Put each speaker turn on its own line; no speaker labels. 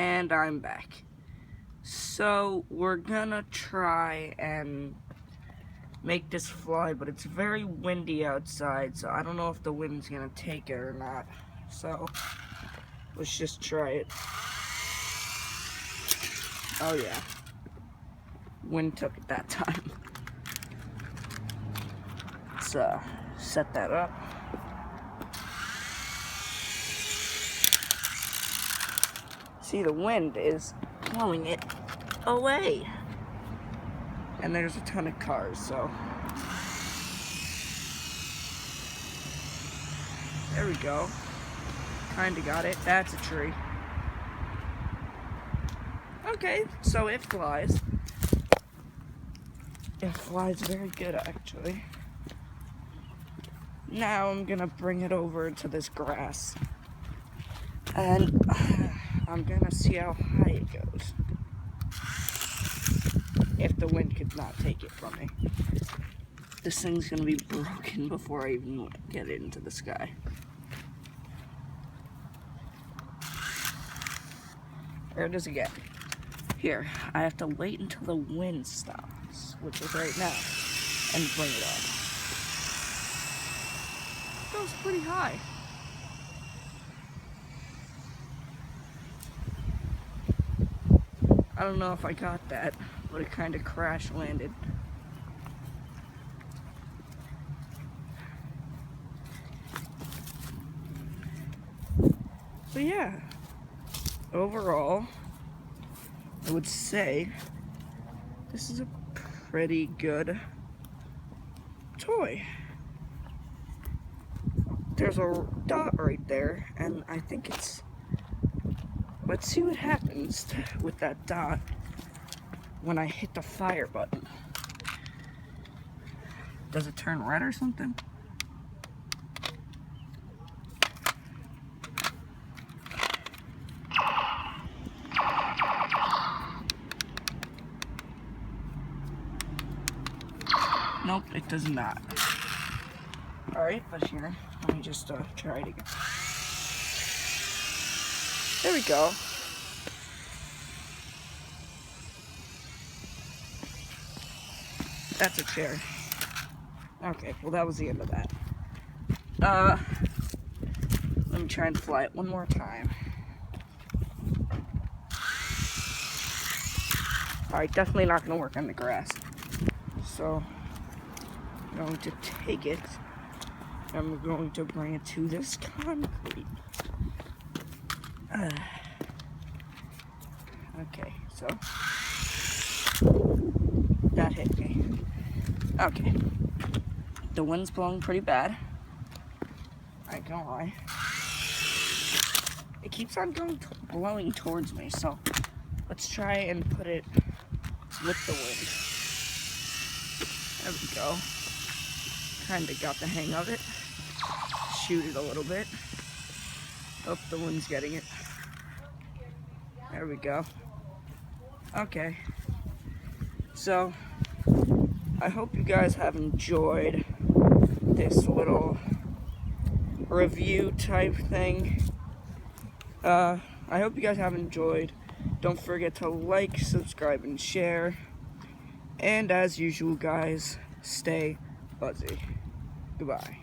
And I'm back. So we're gonna try and make this fly, but it's very windy outside, so I don't know if the wind's gonna take it or not. So let's just try it. Oh yeah, wind took it that time. Let's set that up. See, the wind is blowing it away. And there's a ton of cars, so. There we go. Kinda got it. That's a tree. Okay, so it flies. It flies very good, actually. Now I'm gonna bring it over to this grass. And I'm gonna see how high it goes. If the wind could not take it from me. This thing's gonna be broken before I even get it into the sky. There it is again. Here, I have to wait until the wind stops, which is right now, and bring it up. It goes pretty high. I don't know if I got that, but it kind of crash landed. But yeah, overall, I would say this is a pretty good toy. There's a dot right there, and I think it's... Let's see what happens with that dot when I hit the fire button. Does it turn red or something? Nope, it does not. Alright, but here, let me just try it again. There we go. That's a chair. Okay, well that was the end of that. Let me try and fly it one more time. Alright, definitely not going to work on the grass. So, I'm going to take it, and we're going to bring it to this concrete. Okay, so that hit me. Okay, the wind's blowing pretty bad. I ain't gonna lie. It keeps on blowing towards me, so let's try and put it with the wind. There we go. Kinda got the hang of it. Shoot it a little bit. Oh, the wind's getting it. There we go. Okay. So, I hope you guys have enjoyed this little review type thing. I hope you guys have enjoyed. Don't forget to like, subscribe, and share. And as usual, guys, stay buzzy. Goodbye.